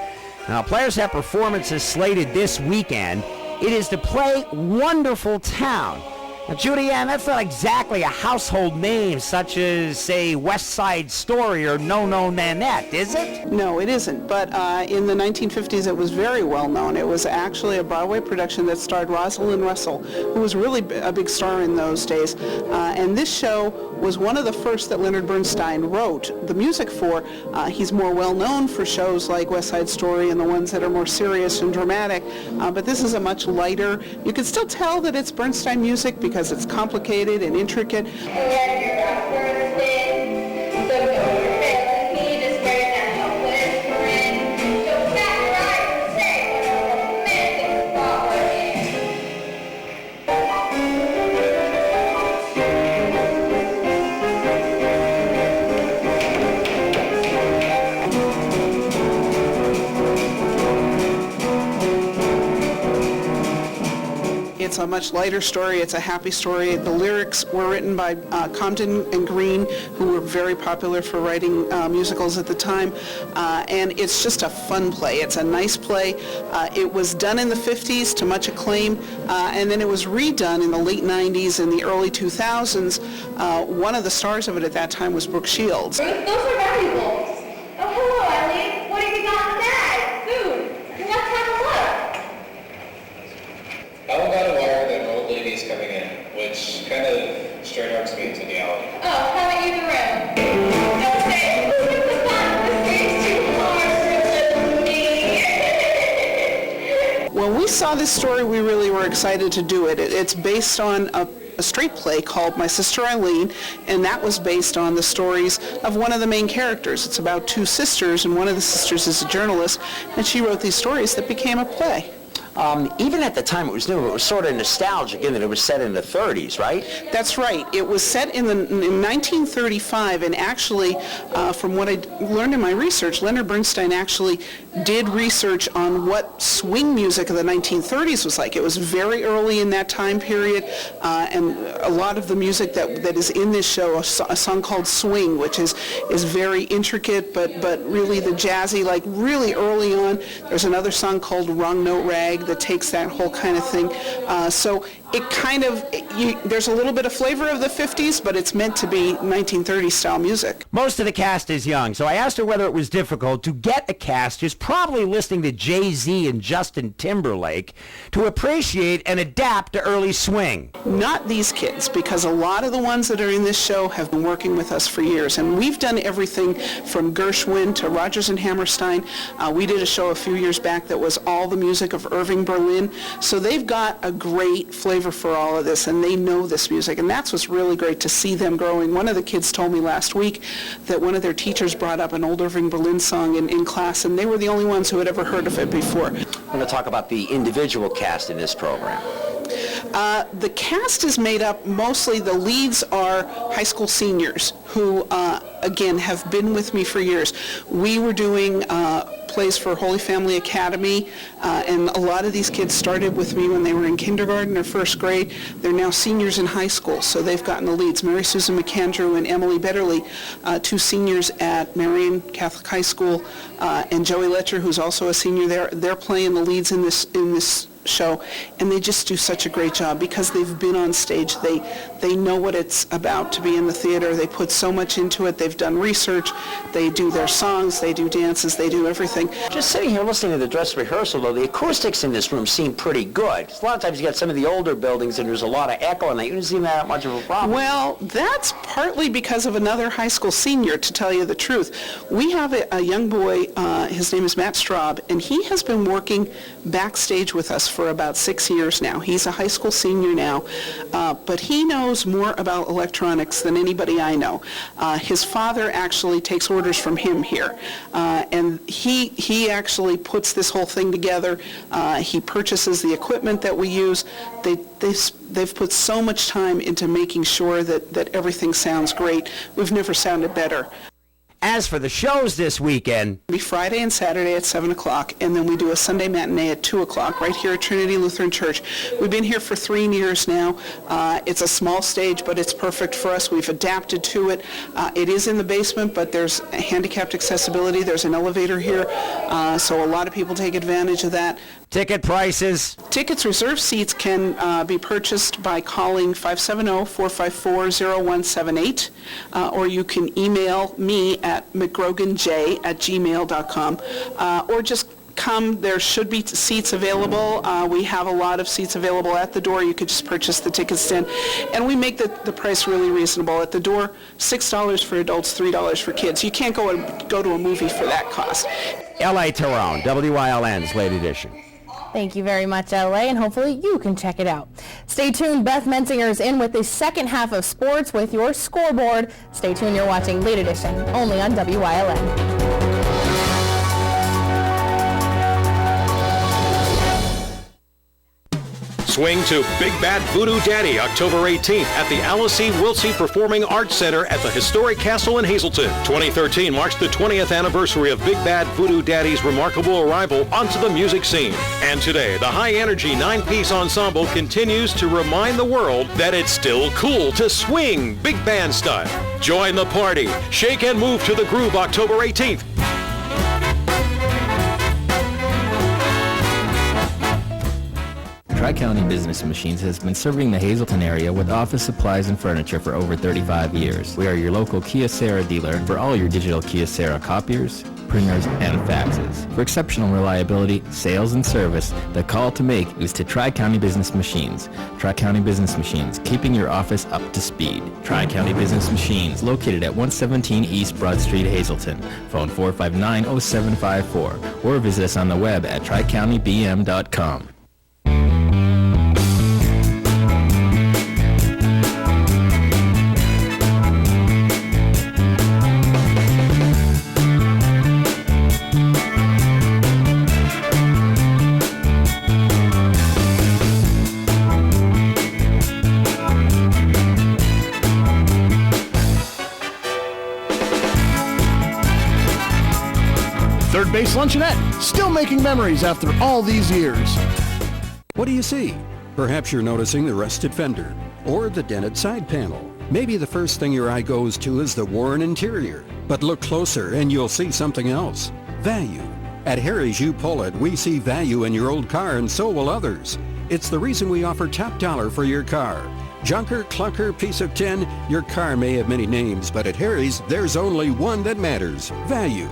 Now, players have performances slated this weekend. It is to play Wonderful Town. Now, Judy Ann, that's not exactly a household name such as, say, West Side Story or No No Nanette, is it? No, it isn't. But in the 1950s, it was very well known. It was actually a Broadway production that starred Rosalind Russell, who was really a big star in those days. And this show was one of the first that Leonard Bernstein wrote the music for. He's more well known for shows like West Side Story and the ones that are more serious and dramatic. But this is a much lighter. You can still tell that it's Bernstein music because it's complicated and intricate. It's a much lighter story. It's a happy story. The lyrics were written by Compton and Green, who were very popular for writing musicals at the time. And it's just a fun play. It's a nice play. It was done in the 50s to much acclaim, and then it was redone in the late 90s and the early 2000s. One of the stars of it at that time was Brooke Shields. Those are valuables. Oh, hello, Eileen. What have you got in the bag? Food. Let's have a look. How about a wire that an old lady is coming in, which kind of straight-arcs me into the alley? Oh, how about you in the room? Don't say, who hit the button? This game's too hard for me. When we saw this story, we really were excited to do it. It's based on a straight play called My Sister Eileen, and that was based on the stories of one of the main characters. It's about 2 sisters, and one of the sisters is a journalist, and she wrote these stories that became a play. Even at the time it was new, it was sort of nostalgic in that it was set in the 30s, right? That's right. It was set in 1935, and actually, from what I learned in my research, Leonard Bernstein actually did research on what swing music of the 1930s was like. It was very early in that time period, and a lot of the music that is in this show, a song called Swing, which is very intricate, but really the jazzy, like really early on. There's another song called Wrong Note Rag that takes that whole kind of thing. So it kind of, there's a little bit of flavor of the 50s, but it's meant to be 1930s style music. Most of the cast is young, so I asked her whether it was difficult to get a cast who's probably listening to Jay-Z and Justin Timberlake to appreciate and adapt to early swing. Not these kids, because a lot of the ones that are in this show have been working with us for years, and we've done everything from Gershwin to Rodgers and Hammerstein. We did a show a few years back that was all the music of Irving Berlin, so they've got a great flavor for all of this, and they know this music, and that's what's really great to see them growing. One of the kids told me last week that one of their teachers brought up an old Irving Berlin song in class, and they were the only ones who had ever heard of it before. I'm going to talk about the individual cast in this program. The cast is made up, mostly the leads are high school seniors who, again, have been with me for years. We were doing plays for Holy Family Academy, and a lot of these kids started with me when they were in kindergarten or first grade. They're now seniors in high school, so they've gotten the leads. Mary Susan McAndrew and Emily Betterly, two seniors at Marion Catholic High School, and Joey Letcher, who's also a senior there. They're playing the leads in this show, and they just do such a great job because they've been on stage. They know what it's about to be in the theater. They put so much into it. They've done research. They do their songs. They do dances. They do everything. Just sitting here listening to the dress rehearsal, though, the acoustics in this room seem pretty good. A lot of times you get some of the older buildings and there's a lot of echo, and they don't seem that much of a problem. Well, that's partly because of another high school senior, to tell you the truth. We have a young boy, his name is Matt Straub, and he has been working backstage with us for about 6 years now. He's a high school senior now, but he knows more about electronics than anybody I know. His father actually takes orders from him here, and he actually puts this whole thing together. He purchases the equipment that we use. They've put so much time into making sure that everything sounds great. We've never sounded better. As for the shows this weekend, it'll be Friday and Saturday at 7 o'clock, and then we do a Sunday matinee at 2 o'clock right here at Trinity Lutheran Church. We've been here for 3 years now. It's a small stage, but it's perfect for us. We've adapted to it. It is in the basement, but there's handicapped accessibility. There's an elevator here, so a lot of people take advantage of that. Ticket prices. Tickets, reserved seats can be purchased by calling 570-454-0178, or you can email me at mcgroganj@gmail.com, or just come. There should be seats available. We have a lot of seats available at the door. You could just purchase the ticket stand, and we make the price really reasonable. At the door, $6 for adults, $3 for kids. You can't go to a movie for that cost. L.A. Tyrone, WYLN's Late Edition. Thank you very much, LA, and hopefully you can check it out. Stay tuned. Beth Mensinger is in with the second half of sports with your scoreboard. Stay tuned. You're watching Late Edition, only on WYLN. Swing to Big Bad Voodoo Daddy October 18th at the Alice E. Wiltsey Performing Arts Center at the Historic Castle in Hazleton. 2013 marks the 20th anniversary of Big Bad Voodoo Daddy's remarkable arrival onto the music scene. And today, the high-energy 9-piece ensemble continues to remind the world that it's still cool to swing big band style. Join the party. Shake and move to the groove October 18th. Tri-County Business Machines has been serving the Hazleton area with office supplies and furniture for over 35 years. We are your local Kyocera dealer for all your digital Kyocera copiers, printers, and faxes. For exceptional reliability, sales, and service, the call to make is to Tri-County Business Machines. Tri-County Business Machines, keeping your office up to speed. Tri-County Business Machines, located at 117 East Broad Street, Hazleton. Phone 459-0754, or visit us on the web at tricountybm.com. Third Base Luncheonette, still making memories after all these years. What do you see? Perhaps you're noticing the rusted fender or the dented side panel. Maybe the first thing your eye goes to is the worn interior. But look closer and you'll see something else. Value. At Harry's U Pullett, we see value in your old car, and so will others. It's the reason we offer top dollar for your car. Junker, clunker, piece of tin, your car may have many names, but at Harry's, there's only one that matters: value.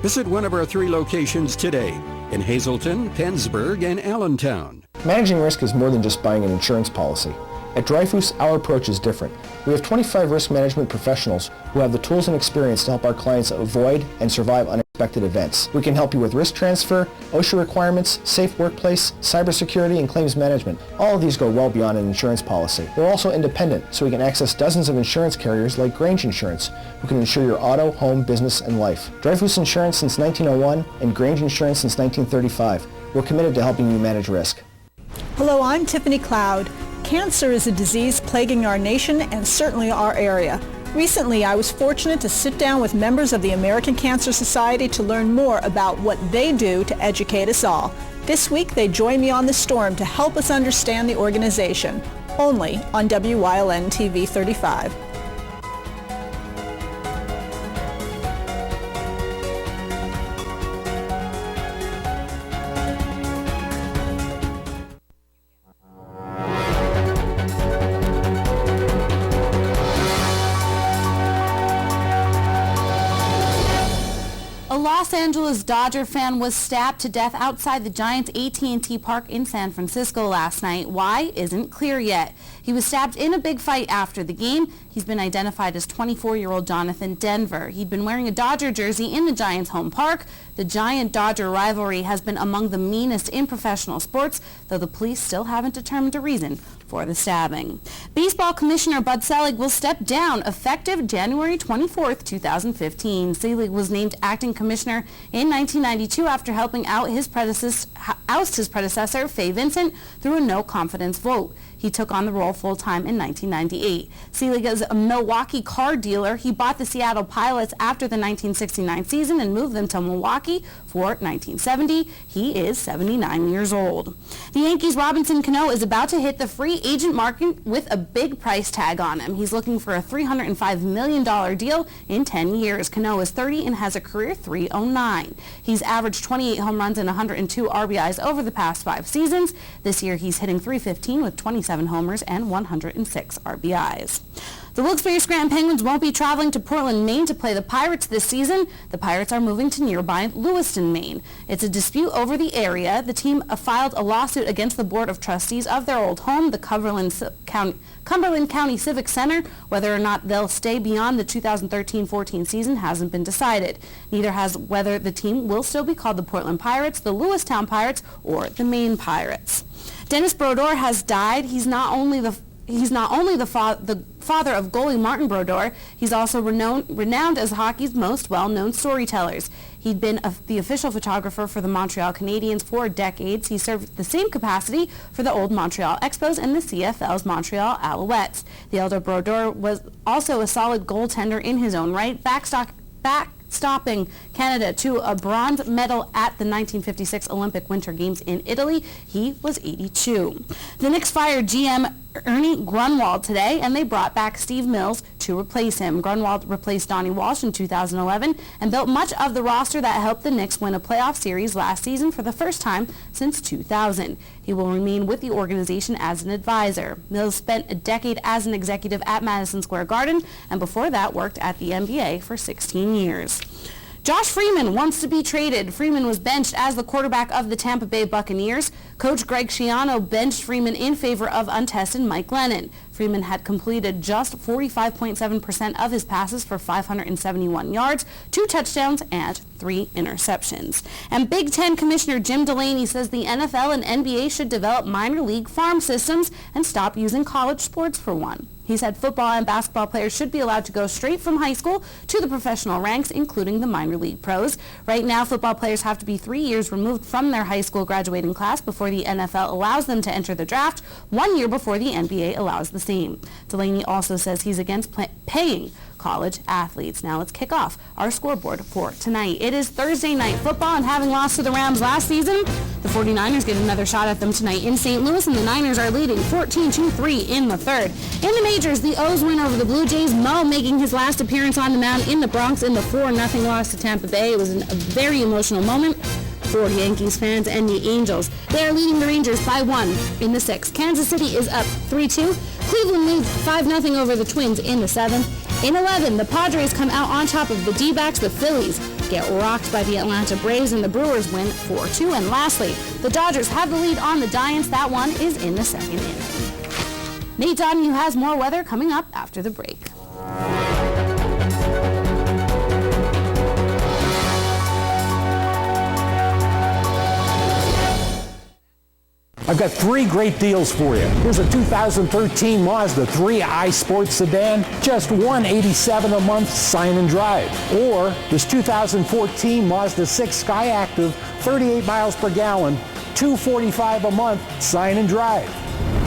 Visit one of our 3 locations today in Hazleton, Pennsburg, and Allentown. Managing risk is more than just buying an insurance policy. At Dreyfus, our approach is different. We have 25 risk management professionals who have the tools and experience to help our clients avoid and survive unexpected events. We can help you with risk transfer, OSHA requirements, safe workplace, cybersecurity, and claims management. All of these go well beyond an insurance policy. We're also independent, so we can access dozens of insurance carriers like Grange Insurance, who can insure your auto, home, business, and life. Dreyfus Insurance since 1901 and Grange Insurance since 1935. We're committed to helping you manage risk. Hello, I'm Tiffany Cloud. Cancer is a disease plaguing our nation and certainly our area. Recently, I was fortunate to sit down with members of the American Cancer Society to learn more about what they do to educate us all. This week, they joined me on the storm to help us understand the organization, only on WYLN TV 35. A Los Angeles Dodger fan was stabbed to death outside the Giants AT&T Park in San Francisco last night. Why isn't clear yet. He was stabbed in a big fight after the game. He's been identified as 24-year-old Jonathan Denver. He'd been wearing a Dodger jersey in the Giants' home park. The Giant-Dodger rivalry has been among the meanest in professional sports, though the police still haven't determined a reason for the stabbing. Baseball Commissioner Bud Selig will step down effective January 24th, 2015. Selig was named acting commissioner in 1992 after helping out oust his predecessor, Fay Vincent, through a no-confidence vote. He took on the role full-time in 1998. Selig is a Milwaukee car dealer. He bought the Seattle Pilots after the 1969 season and moved them to Milwaukee for 1970. He is 79 years old. The Yankees' Robinson Cano is about to hit the free agent market with a big price tag on him. He's looking for a $305 million deal in 10 years. Cano is 30 and has a career .309. He's averaged 28 home runs and 102 RBIs over the past 5 seasons. This year he's hitting .315 with 27 homers and 106 RBIs. The Wilkes-Barre-Scranton Penguins won't be traveling to Portland, Maine to play the Pirates this season. The Pirates are moving to nearby Lewiston, Maine. It's a dispute over the area. The team filed a lawsuit against the Board of Trustees of their old home, the Cumberland County Civic Center. Whether or not they'll stay beyond the 2013-14 season hasn't been decided. Neither has whether the team will still be called the Portland Pirates, the Lewistown Pirates, or the Maine Pirates. Dennis Brodeur has died. He's not only the father of goalie Martin Brodeur, he's also renowned as hockey's most well-known storytellers. He'd been the official photographer for the Montreal Canadiens for decades. He served the same capacity for the old Montreal Expos and the CFL's Montreal Alouettes. The elder Brodeur was also a solid goaltender in his own right, backstopping Canada to a bronze medal at the 1956 Olympic Winter Games in Italy. He was 82. The Knicks fired GM Ernie Grunwald today, and they brought back Steve Mills to replace him. Grunwald replaced Donnie Walsh in 2011 and built much of the roster that helped the Knicks win a playoff series last season for the first time since 2000. He will remain with the organization as an advisor. Mills spent a decade as an executive at Madison Square Garden, and before that worked at the NBA for 16 years. Josh Freeman wants to be traded. Freeman was benched as the quarterback of the Tampa Bay Buccaneers. Coach Greg Schiano benched Freeman in favor of untested Mike Glennon. Freeman had completed just 45.7% of his passes for 571 yards, 2 touchdowns, and 3 interceptions. And Big Ten Commissioner Jim Delaney says the NFL and NBA should develop minor league farm systems and stop using college sports for one. He said football and basketball players should be allowed to go straight from high school to the professional ranks, including the minor league pros. Right now, football players have to be 3 years removed from their high school graduating class before the NFL allows them to enter the draft, 1 year before the NBA allows the same. Delaney also says he's against paying college athletes. Now let's kick off our scoreboard for tonight. It is Thursday night football, and having lost to the Rams last season, the 49ers get another shot at them tonight in St. Louis, and the Niners are leading 14-3 in the third. In the majors, the O's win over the Blue Jays. Mo making his last appearance on the mound in the Bronx in the 4-0 loss to Tampa Bay. It was a very emotional moment for Yankees fans and the Angels. They are leading the Rangers by 1 in the 6th. Kansas City is up 3-2. Cleveland leads 5-0 over the Twins in the 7th. In 11, the Padres come out on top of the D-backs. The Phillies get rocked by the Atlanta Braves, and the Brewers win 4-2. And lastly, the Dodgers have the lead on the Giants. That one is in the 2nd inning. Nate Donahue has more weather coming up after the break. I've got 3 great deals for you. Here's a 2013 Mazda 3 iSport sedan, just $187 a month, sign and drive. Or this 2014 Mazda 6 Skyactiv, 38 miles per gallon, $245 a month, sign and drive.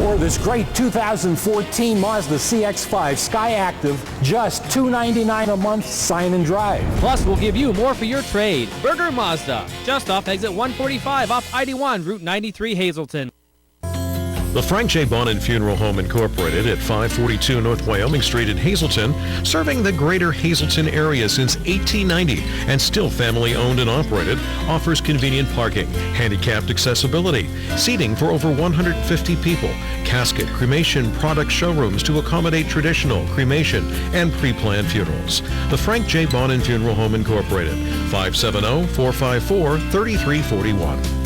Or this great 2014 Mazda CX-5 Skyactiv, just $299 a month, sign and drive. Plus, we'll give you more for your trade. Burger Mazda, just off exit 145 off ID1, Route 93, Hazleton. The Frank J. Bonin Funeral Home Incorporated at 542 North Wyoming Street in Hazleton, serving the greater Hazleton area since 1890 and still family owned and operated, offers convenient parking, handicapped accessibility, seating for over 150 people, casket, cremation product showrooms to accommodate traditional, cremation, and pre-planned funerals. The Frank J. Bonin Funeral Home Incorporated, 570-454-3341.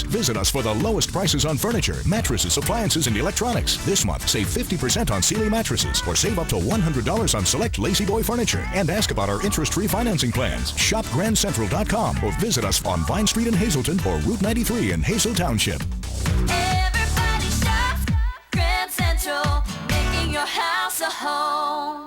Visit us for the lowest prices on furniture, mattresses, appliances, and electronics. This month, save 50% on Sealy mattresses or save up to $100 on select Lazy Boy furniture. And ask about our interest-free financing plans. Shop GrandCentral.com or visit us on Vine Street in Hazleton or Route 93 in Hazel Township. Everybody shop Grand Central, making your house a home.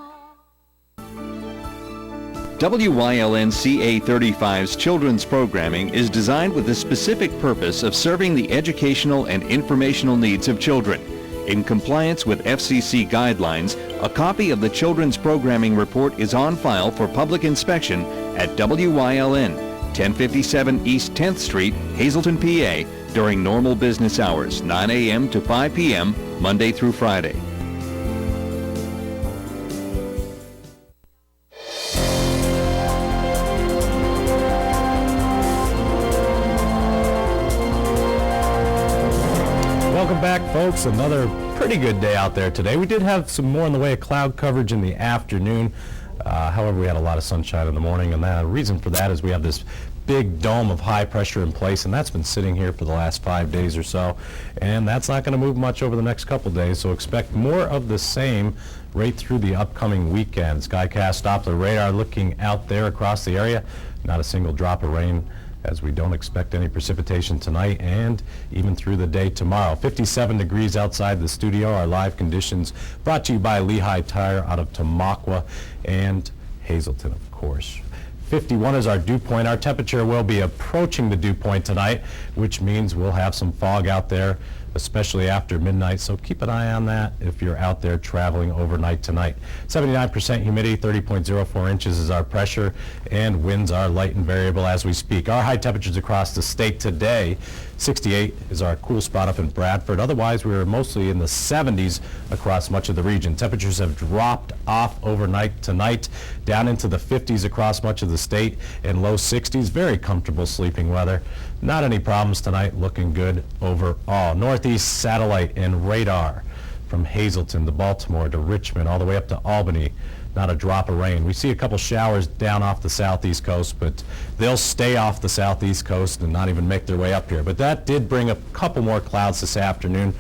WYLN CA35's children's programming is designed with the specific purpose of serving the educational and informational needs of children. In compliance with FCC guidelines, a copy of the children's programming report is on file for public inspection at WYLN, 1057 East 10th Street, Hazleton, PA, during normal business hours, 9 a.m. to 5 p.m., Monday through Friday. Welcome back, folks. Another pretty good day out there today. We did have some more in the way of cloud coverage in the afternoon. However, we had a lot of sunshine in the morning, and the reason for that is we have this big dome of high pressure in place, and that's been sitting here for the last 5 days or so, and that's not going to move much over the next couple days, so expect more of the same right through the upcoming weekend. Skycast Doppler radar looking out there across the area. Not a single drop of rain, as we don't expect any precipitation tonight and even through the day tomorrow. 57 degrees outside the studio. Our live conditions brought to you by Lehigh Tire out of Tamaqua and Hazleton, of course. 51 is our dew point. Our temperature will be approaching the dew point tonight, which means we'll have some fog out there, especially after midnight, so keep an eye on that if you're out there traveling overnight tonight. 79% humidity, 30.04 inches is our pressure, and winds are light and variable as we speak. Our high temperatures across the state today, 68 is our cool spot up in Bradford. Otherwise, we were mostly in the 70s across much of the region. Temperatures have dropped off overnight tonight, down into the 50s across much of the state, and low 60s. Very comfortable sleeping weather. Not any problems tonight, looking good overall. Northeast satellite and radar from Hazleton to Baltimore to Richmond, all the way up to Albany. Not a drop of rain. We see a couple showers down off the southeast coast, but they'll stay off the southeast coast and not even make their way up here. But that did bring a couple more clouds this afternoon,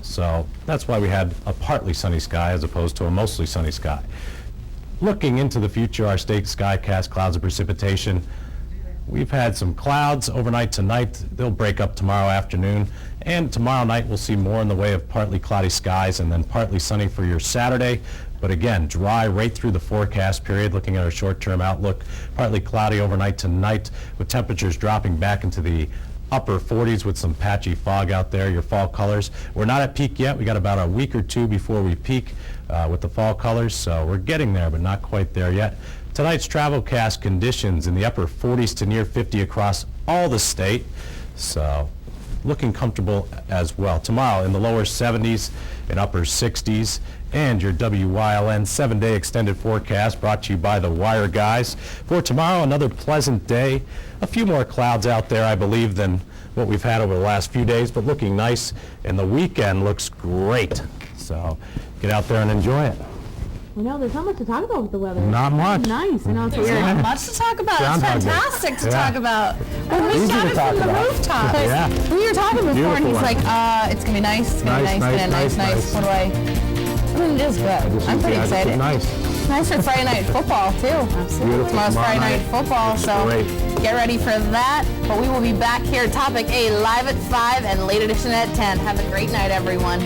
so that's why we had a partly sunny sky as opposed to a mostly sunny sky. Looking into the future, our state skycast clouds of precipitation. We've had some clouds overnight tonight. They'll break up tomorrow afternoon. And tomorrow night we'll see more in the way of partly cloudy skies and then partly sunny for your Saturday. But again, dry right through the forecast period. Looking at our short-term outlook, partly cloudy overnight tonight with temperatures dropping back into the upper 40s with some patchy fog out there. Your fall colors. We're not at peak yet. We got about a week or two before we peak with the fall colors. So we're getting there, but not quite there yet. Tonight's travelcast conditions in the upper 40s to near 50 across all the state. So looking comfortable as well. Tomorrow in the lower 70s and upper 60s. And your WYLN 7-day extended forecast brought to you by the Wire Guys. For tomorrow, another pleasant day. A few more clouds out there, I believe, than what we've had over the last few days, but looking nice. And the weekend looks great. So get out there and enjoy it. I know, there's not much to talk about with the weather. Not much. Nice. I know it's There's weird. not much to talk about. It's fantastic to talk about. When we Easy to shouted talk from the about. rooftops. Yeah. We were talking before, and he's Beautiful. like, it's going to be nice. It's going to be nice. What do I mean, it is good. I'm pretty excited. Nice for Friday night football, too. Absolutely. Tomorrow's Friday night football, so get ready for that. But we will be back here, Topic A, live at 5 and Late Edition at 10. Have a great night, everyone.